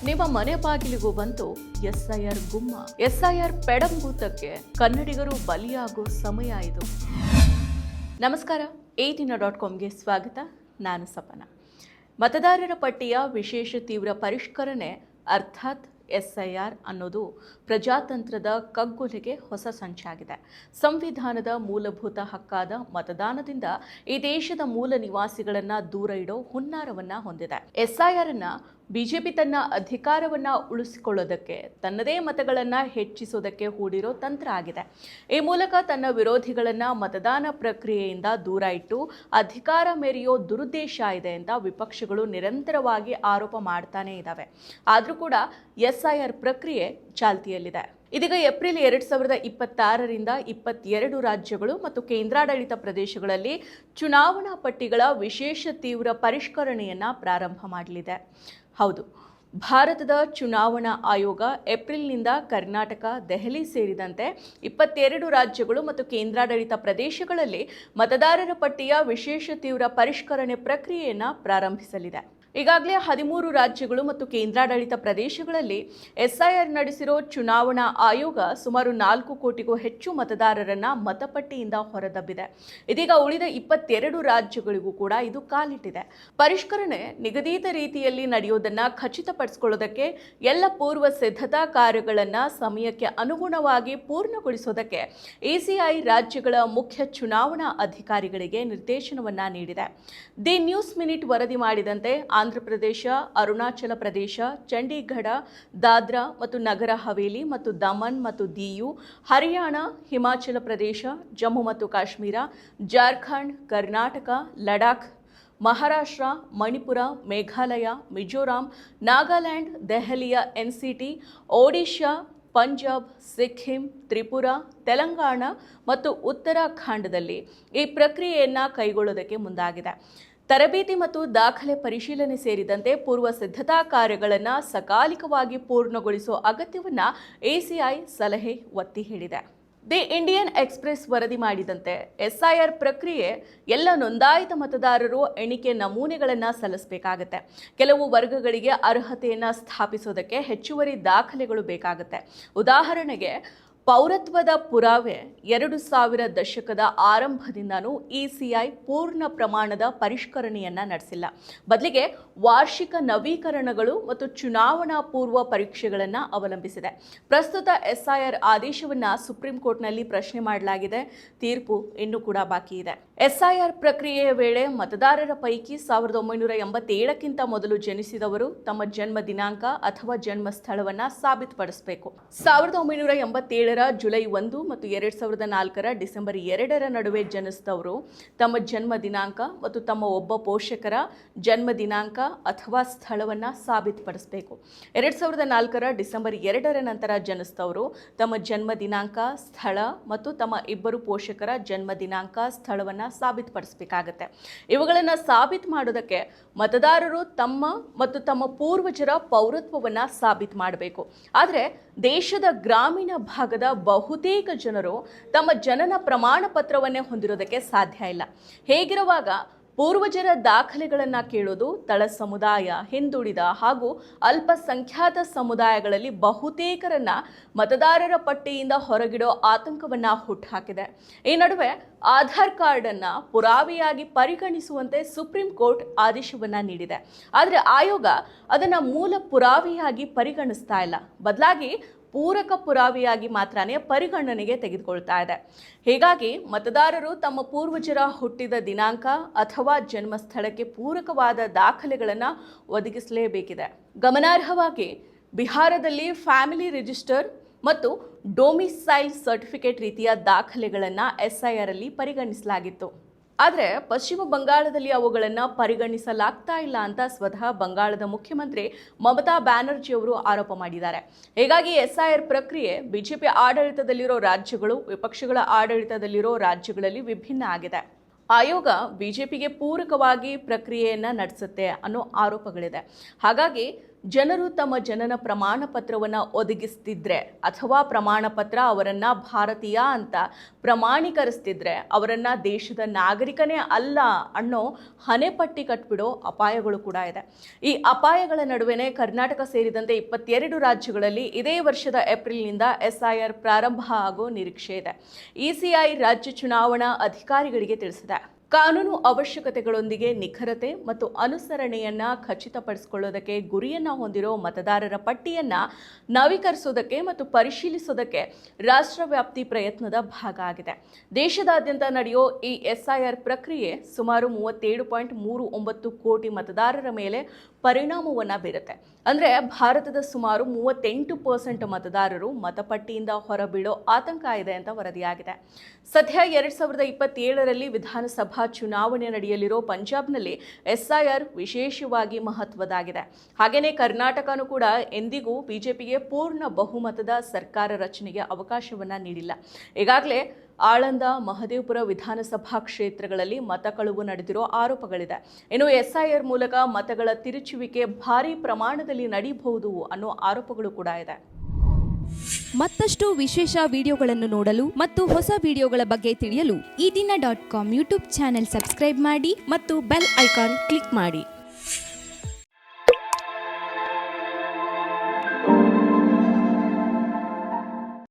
ನಿಮ್ಮ ಮನೆ ಬಾಗಿಲಿಗೂ ಬಂತು ಎಸ್ಐಆರ್ ಗುಮ್ಮ. ಎಸ್ಐಆರ್ ಪೆಡಂಭೂತಕ್ಕೆ ಕನ್ನಡಿಗರು ಬಲಿಯಾಗೋ ಸಮಯ ಇದು. ನಮಸ್ಕಾರ, ATN.comಗೆ ಸ್ವಾಗತ. ನಾನು ಸಪನ. ಮತದಾರರ ಪಟ್ಟಿಯ ವಿಶೇಷ ತೀವ್ರ ಪರಿಷ್ಕರಣೆ ಅರ್ಥಾತ್ ಎಸ್ಐಆರ್ ಅನ್ನೋದು ಪ್ರಜಾತಂತ್ರದ ಕಗ್ಗೊಲೆಗೆ ಹೊಸ ಸಂಚಾಗಿದೆ. ಸಂವಿಧಾನದ ಮೂಲಭೂತ ಹಕ್ಕಾದ ಮತದಾನದಿಂದ ಈ ದೇಶದ ಮೂಲ ನಿವಾಸಿಗಳನ್ನ ದೂರ ಇಡೋ ಹುನ್ನಾರವನ್ನ ಹೊಂದಿದೆ. ಎಸ್ಐಆರ್ ಅನ್ನ ಬಿಜೆಪಿ ತನ್ನ ಅಧಿಕಾರವನ್ನ ಉಳಿಸಿಕೊಳ್ಳೋದಕ್ಕೆ, ತನ್ನದೇ ಮತಗಳನ್ನ ಹೆಚ್ಚಿಸೋದಕ್ಕೆ ಹೂಡಿರೋ ತಂತ್ರ ಆಗಿದೆ. ಈ ಮೂಲಕ ತನ್ನ ವಿರೋಧಿಗಳನ್ನ ಮತದಾನ ಪ್ರಕ್ರಿಯೆಯಿಂದ ದೂರ ಇಟ್ಟು ಅಧಿಕಾರ ಮೆರೆಯೋ ದುರುದ್ದೇಶ ಇದೆ ಅಂತ ವಿಪಕ್ಷಗಳು ನಿರಂತರವಾಗಿ ಆರೋಪ ಮಾಡ್ತಾನೆ ಇದ್ದಾವೆ. ಆದರೂ ಕೂಡ ಎಸ್ಐಆರ್ ಪ್ರಕ್ರಿಯೆ ಚಾಲ್ತಿಯಲ್ಲಿದೆ. ಇದೀಗ ಏಪ್ರಿಲ್ 2026ರಿಂದ 22 ರಾಜ್ಯಗಳು ಮತ್ತು ಕೇಂದ್ರಾಡಳಿತ ಪ್ರದೇಶಗಳಲ್ಲಿ ಚುನಾವಣಾ ಪಟ್ಟಿಗಳ ವಿಶೇಷ ತೀವ್ರ ಪರಿಷ್ಕರಣೆಯನ್ನ ಪ್ರಾರಂಭ ಮಾಡಲಿದೆ. ಹೌದು, ಭಾರತದ ಚುನಾವಣಾ ಆಯೋಗ ಏಪ್ರಿಲ್ನಿಂದ ಕರ್ನಾಟಕ, ದೆಹಲಿ ಸೇರಿದಂತೆ 22 ರಾಜ್ಯಗಳು ಮತ್ತು ಕೇಂದ್ರಾಡಳಿತ ಪ್ರದೇಶಗಳಲ್ಲಿ ಮತದಾರರ ಪಟ್ಟಿಯ ವಿಶೇಷ ತೀವ್ರ ಪರಿಷ್ಕರಣೆ ಪ್ರಕ್ರಿಯೆಯನ್ನು ಪ್ರಾರಂಭಿಸಲಿದೆ. ಈಗಾಗಲೇ 13 ರಾಜ್ಯಗಳು ಮತ್ತು ಕೇಂದ್ರಾಡಳಿತ ಪ್ರದೇಶಗಳಲ್ಲಿ ಎಸ್ಐಆರ್ ನಡೆಸಿರೋ ಚುನಾವಣಾ ಆಯೋಗ ಸುಮಾರು 4 ಕೋಟಿಗೂ ಹೆಚ್ಚು ಮತದಾರರನ್ನ ಮತಪಟ್ಟಿಯಿಂದ ಹೊರದಬ್ಬಿದೆ. ಇದೀಗ ಉಳಿದ 22 ರಾಜ್ಯಗಳಿಗೂ ಕೂಡ ಇದು ಕಾಲಿಟ್ಟಿದೆ. ಪರಿಷ್ಕರಣೆ ನಿಗದಿತ ರೀತಿಯಲ್ಲಿ ನಡೆಯೋದನ್ನ ಖಚಿತಪಡಿಸಿಕೊಳ್ಳೋದಕ್ಕೆ ಎಲ್ಲ ಪೂರ್ವ ಸಿದ್ಧತಾ ಕಾರ್ಯಗಳನ್ನು ಸಮಯಕ್ಕೆ ಅನುಗುಣವಾಗಿ ಪೂರ್ಣಗೊಳಿಸೋದಕ್ಕೆ ECI ರಾಜ್ಯಗಳ ಮುಖ್ಯ ಚುನಾವಣಾ ಅಧಿಕಾರಿಗಳಿಗೆ ನಿರ್ದೇಶನವನ್ನ ನೀಡಿದೆ. ದಿ ನ್ಯೂಸ್ ಮಿನಿಟ್ ವರದಿ ಮಾಡಿದಂತೆ ಆಂಧ್ರಪ್ರದೇಶ, ಅರುಣಾಚಲ ಪ್ರದೇಶ, ಚಂಡೀಗಢ, ದಾದ್ರಾ ಮತ್ತು ನಗರ ಹವೇಲಿ ಮತ್ತು ದಮನ್ ಮತ್ತು ದಿಯು, ಹರಿಯಾಣ, ಹಿಮಾಚಲ ಪ್ರದೇಶ, ಜಮ್ಮು ಮತ್ತು ಕಾಶ್ಮೀರ, ಜಾರ್ಖಂಡ್, ಕರ್ನಾಟಕ, ಲಡಾಖ್, ಮಹಾರಾಷ್ಟ್ರ, ಮಣಿಪುರ, ಮೇಘಾಲಯ, ಮಿಜೋರಾಂ, ನಾಗಾಲ್ಯಾಂಡ್, ದೆಹಲಿಯ NCT, ಒಡಿಶಾ, ಪಂಜಾಬ್, ಸಿಕ್ಕಿಂ, ತ್ರಿಪುರಾ, ತೆಲಂಗಾಣ ಮತ್ತು ಉತ್ತರಾಖಂಡದಲ್ಲಿ ಈ ಪ್ರಕ್ರಿಯೆಯನ್ನು ಕೈಗೊಳ್ಳೋದಕ್ಕೆ ಮುಂದಾಗಿದೆ. ತರಬೇತಿ ಮತ್ತು ದಾಖಲೆ ಪರಿಶೀಲನೆ ಸೇರಿದಂತೆ ಪೂರ್ವ ಸಿದ್ಧತಾ ಕಾರ್ಯಗಳನ್ನು ಸಕಾಲಿಕವಾಗಿ ಪೂರ್ಣಗೊಳಿಸುವ ಅಗತ್ಯವನ್ನು ECI ಸಲಹೆ ಒತ್ತಿ ಹೇಳಿದೆ. ದಿ ಇಂಡಿಯನ್ ಎಕ್ಸ್‌ಪ್ರೆಸ್ ವರದಿ ಮಾಡಿದಂತೆ ಎಸ್ಐಆರ್ ಪ್ರಕ್ರಿಯೆ ಎಲ್ಲ ನೋಂದಾಯಿತ ಮತದಾರರು ಎಣಿಕೆ ನಮೂನೆಗಳನ್ನು ಸಲ್ಲಿಸಬೇಕಾಗುತ್ತೆ. ಕೆಲವು ವರ್ಗಗಳಿಗೆ ಅರ್ಹತೆಯನ್ನು ಸ್ಥಾಪಿಸೋದಕ್ಕೆ ಹೆಚ್ಚುವರಿ ದಾಖಲೆಗಳು ಬೇಕಾಗುತ್ತೆ. ಉದಾಹರಣೆಗೆ ಪೌರತ್ವದ ಪುರಾವೆ 2000 ದಶಕದ ಆರಂಭದಿಂದನೂ ECI ಪೂರ್ಣ ಪ್ರಮಾಣದ ಪರಿಷ್ಕರಣೆಯನ್ನ ನಡೆಸಿಲ್ಲ. ಬದಲಿಗೆ ವಾರ್ಷಿಕ ನವೀಕರಣಗಳು ಮತ್ತು ಚುನಾವಣಾ ಪೂರ್ವ ಪರೀಕ್ಷೆಗಳನ್ನು ಅವಲಂಬಿಸಿದೆ. ಪ್ರಸ್ತುತ ಎಸ್ಐಆರ್ ಆದೇಶವನ್ನ ಸುಪ್ರೀಂ ಕೋರ್ಟ್ನಲ್ಲಿ ಪ್ರಶ್ನೆ ಮಾಡಲಾಗಿದೆ. ತೀರ್ಪು ಇನ್ನೂ ಕೂಡ ಬಾಕಿ ಇದೆ. ಎಸ್ಐಆರ್ ಪ್ರಕ್ರಿಯೆಯ ವೇಳೆ ಮತದಾರರ ಪೈಕಿ 1987ಕ್ಕಿಂತ ಮೊದಲು ಜನಿಸಿದವರು ತಮ್ಮ ಜನ್ಮ ದಿನಾಂಕ ಅಥವಾ ಜನ್ಮ ಸ್ಥಳವನ್ನ ಸಾಬೀತುಪಡಿಸಬೇಕು. 1987 ಜುಲೈ 1 ಮತ್ತು 2004 ಡಿಸೆಂಬರ್ 2 ನಡುವೆ ಜನಿಸಿದವರು ತಮ್ಮ ಜನ್ಮ ದಿನಾಂಕ ಮತ್ತು ತಮ್ಮ ಒಬ್ಬ ಪೋಷಕರ ಜನ್ಮ ದಿನಾಂಕ ಅಥವಾ ಸ್ಥಳವನ್ನ ಸಾಬೀತುಪಡಿಸಬೇಕು. 2004 ಡಿಸೆಂಬರ್ 2 ನಂತರ ಜನಿಸಿದವರು ತಮ್ಮ ಜನ್ಮ ದಿನಾಂಕ, ಸ್ಥಳ ಮತ್ತು ತಮ್ಮ ಇಬ್ಬರು ಪೋಷಕರ ಜನ್ಮ ದಿನಾಂಕ, ಸ್ಥಳವನ್ನ ಸಾಬೀತುಪಡಿಸಬೇಕಾಗತ್ತೆ. ಇವುಗಳನ್ನು ಸಾಬೀತು ಮಾಡೋದಕ್ಕೆ ಮತದಾರರು ತಮ್ಮ ಮತ್ತು ತಮ್ಮ ಪೂರ್ವಜರ ಪೌರತ್ವವನ್ನು ಸಾಬೀತು ಮಾಡಬೇಕು. ಆದರೆ ದೇಶದ ಗ್ರಾಮೀಣ ಭಾಗದ ಬಹುತೇಕ ಜನರು ತಮ್ಮ ಜನನ ಪ್ರಮಾಣ ಪತ್ರವನ್ನೇ ಹೊಂದಿರೋದಕ್ಕೆ ಸಾಧ್ಯ ಇಲ್ಲ. ಹೇಗಿರುವಾಗ ಪೂರ್ವಜರ ದಾಖಲೆಗಳನ್ನು ಕೇಳೋದು ತಳ ಸಮುದಾಯ, ಹಿಂದುಳಿದ ಹಾಗೂ ಅಲ್ಪಸಂಖ್ಯಾತ ಸಮುದಾಯಗಳಲ್ಲಿ ಬಹುತೇಕರನ್ನ ಮತದಾರರ ಪಟ್ಟಿಯಿಂದ ಹೊರಗಿಡೋ ಆತಂಕವನ್ನ ಹುಟ್ಟುಹಾಕಿದೆ. ಈ ನಡುವೆ ಆಧಾರ್ ಕಾರ್ಡನ್ನು ಪುರಾವೆಯಾಗಿ ಪರಿಗಣಿಸುವಂತೆ ಸುಪ್ರೀಂ ಕೋರ್ಟ್ ಆದೇಶವನ್ನ ನೀಡಿದೆ. ಆದರೆ ಆಯೋಗ ಅದನ್ನು ಮೂಲ ಪುರಾವೆಯಾಗಿ ಪರಿಗಣಿಸ್ತಾ ಇಲ್ಲ. ಬದಲಾಗಿ ಪೂರಕ ಪುರಾವೆಯಾಗಿ ಮಾತ್ರನೇ ಪರಿಗಣನೆಗೆ ತೆಗೆದುಕೊಳ್ತಾ ಇದೆ. ಹೀಗಾಗಿ ಮತದಾರರು ತಮ್ಮ ಪೂರ್ವಜರ ಹುಟ್ಟಿದ ದಿನಾಂಕ ಅಥವಾ ಜನ್ಮ ಸ್ಥಳಕ್ಕೆ ಪೂರಕವಾದ ದಾಖಲೆಗಳನ್ನು ಒದಗಿಸಲೇಬೇಕಿದೆ. ಗಮನಾರ್ಹವಾಗಿ ಬಿಹಾರದಲ್ಲಿ ಫ್ಯಾಮಿಲಿ ರಿಜಿಸ್ಟರ್ ಮತ್ತು ಡೊಮಿಸೈಲ್ ಸರ್ಟಿಫಿಕೇಟ್ ರೀತಿಯ ದಾಖಲೆಗಳನ್ನು ಎಸ್ಐಆರ್ ಅಲ್ಲಿ ಪರಿಗಣಿಸಲಾಗಿತ್ತು. ಆದರೆ ಪಶ್ಚಿಮ ಬಂಗಾಳದಲ್ಲಿ ಅವುಗಳನ್ನು ಪರಿಗಣಿಸಲಾಗ್ತಾ ಇಲ್ಲ ಅಂತ ಸ್ವತಃ ಬಂಗಾಳದ ಮುಖ್ಯಮಂತ್ರಿ ಮಮತಾ ಬ್ಯಾನರ್ಜಿ ಅವರು ಆರೋಪ ಮಾಡಿದ್ದಾರೆ. ಹೀಗಾಗಿ ಎಸ್ಐಆರ್ ಪ್ರಕ್ರಿಯೆ ಬಿಜೆಪಿ ಆಡಳಿತದಲ್ಲಿರೋ ರಾಜ್ಯಗಳು, ವಿಪಕ್ಷಗಳ ಆಡಳಿತದಲ್ಲಿರೋ ರಾಜ್ಯಗಳಲ್ಲಿ ವಿಭಿನ್ನ ಆಗಿದೆ. ಆಯೋಗ ಬಿಜೆಪಿಗೆ ಪೂರಕವಾಗಿ ಪ್ರಕ್ರಿಯೆಯನ್ನು ನಡೆಸುತ್ತೆ ಅನ್ನೋ ಆರೋಪಗಳಿದೆ. ಹಾಗಾಗಿ ಜನರು ತಮ್ಮ ಜನನ ಪ್ರಮಾಣ ಪತ್ರವನ್ನು ಒದಗಿಸ್ತಿದ್ರೆ ಅಥವಾ ಪ್ರಮಾಣ ಪತ್ರ ಅವರನ್ನ ಭಾರತೀಯ ಅಂತ ಪ್ರಮಾಣೀಕರಿಸ್ತಿದ್ರೆ ಅವರನ್ನ ದೇಶದ ನಾಗರಿಕನೇ ಅಲ್ಲ ಅನ್ನೋ ಹಣೆಪಟ್ಟಿ ಕಟ್ಬಿಡೋ ಅಪಾಯಗಳು ಕೂಡ ಇದೆ. ಈ ಅಪಾಯಗಳ ನಡುವೆನೇ ಕರ್ನಾಟಕ ಸೇರಿದಂತೆ 22 ರಾಜ್ಯಗಳಲ್ಲಿ ಇದೇ ವರ್ಷದ ಏಪ್ರಿಲ್ನಿಂದ SIR ಪ್ರಾರಂಭ ಆಗೋ ನಿರೀಕ್ಷೆ ಇದೆ. ECI ರಾಜ್ಯ ಚುನಾವಣಾ ಅಧಿಕಾರಿಗಳಿಗೆ ತಿಳಿಸಿದೆ. ಕಾನೂನು ಅವಶ್ಯಕತೆಗಳೊಂದಿಗೆ ನಿಖರತೆ ಮತ್ತು ಅನುಸರಣೆಯನ್ನ ಖಚಿತಪಡಿಸಿಕೊಳ್ಳೋದಕ್ಕೆ ಗುರಿಯನ್ನ ಹೊಂದಿರೋ ಮತದಾರರ ಪಟ್ಟಿಯನ್ನ ನವೀಕರಿಸೋದಕ್ಕೆ ಮತ್ತು ಪರಿಶೀಲಿಸೋದಕ್ಕೆ ರಾಷ್ಟ್ರವ್ಯಾಪ್ತಿ ಪ್ರಯತ್ನದ ಭಾಗ ಆಗಿದೆ. ದೇಶದಾದ್ಯಂತ ನಡೆಯೋ ಈ SIR ಪ್ರಕ್ರಿಯೆ ಸುಮಾರು 37.39 ಕೋಟಿ ಮತದಾರರ ಮೇಲೆ ಪರಿಣಾಮವನ್ನ ಬೀರುತ್ತೆ. ಅಂದ್ರೆ ಭಾರತದ ಸುಮಾರು 38% ಮತದಾರರು ಮತಪಟ್ಟಿಯಿಂದ ಹೊರಬೀಳೋ ಆತಂಕ ಇದೆ ಅಂತ ವರದಿಯಾಗಿದೆ. ಸದ್ಯ 2027ರಲ್ಲಿ ವಿಧಾನಸಭಾ ಚುನಾವಣೆ ನಡೆಯಲಿರೋ ಪಂಜಾಬ್ನಲ್ಲಿ SIR ವಿಶೇಷವಾಗಿ ಮಹತ್ವದಾಗಿದೆ. ಹಾಗೆಯೇ ಕರ್ನಾಟಕನೂ ಕೂಡ ಎಂದಿಗೂ ಬಿಜೆಪಿಗೆ ಪೂರ್ಣ ಬಹುಮತದ ಸರ್ಕಾರ ರಚನೆಗೆ ಅವಕಾಶವನ್ನ ನೀಡಿಲ್ಲ. ಈಗಾಗಲೇ ಆಳಂದ, ಮಹದೇವಪುರ ವಿಧಾನಸಭಾ ಕ್ಷೇತ್ರಗಳಲ್ಲಿ ಮತ ಕಳುವು ನಡೆದಿರೋ ಆರೋಪಗಳಿದೆ. ಇನ್ನು SIR ಮೂಲಕ ಮತಗಳ ತಿರುಚುವಿಕೆ ಭಾರಿ ಪ್ರಮಾಣದಲ್ಲಿ ನಡೀಬಹುದು ಅನ್ನೋ ಆರೋಪಗಳು ಕೂಡ ಇದೆ. ಮತ್ತಷ್ಟು ವಿಶೇಷ ವಿಡಿಯೋಗಳನ್ನು ನೋಡಲು ಮತ್ತು ಹೊಸ ವಿಡಿಯೋಗಳ ಬಗ್ಗೆ ತಿಳಿಯಲು ಈ ದಿನ .com ಯೂಟ್ಯೂಬ್ ಚಾನೆಲ್ ಸಬ್ಸ್ಕ್ರೈಬ್ ಮಾಡಿ ಮತ್ತು ಬೆಲ್ ಐಕಾನ್ ಕ್ಲಿಕ್ ಮಾಡಿ.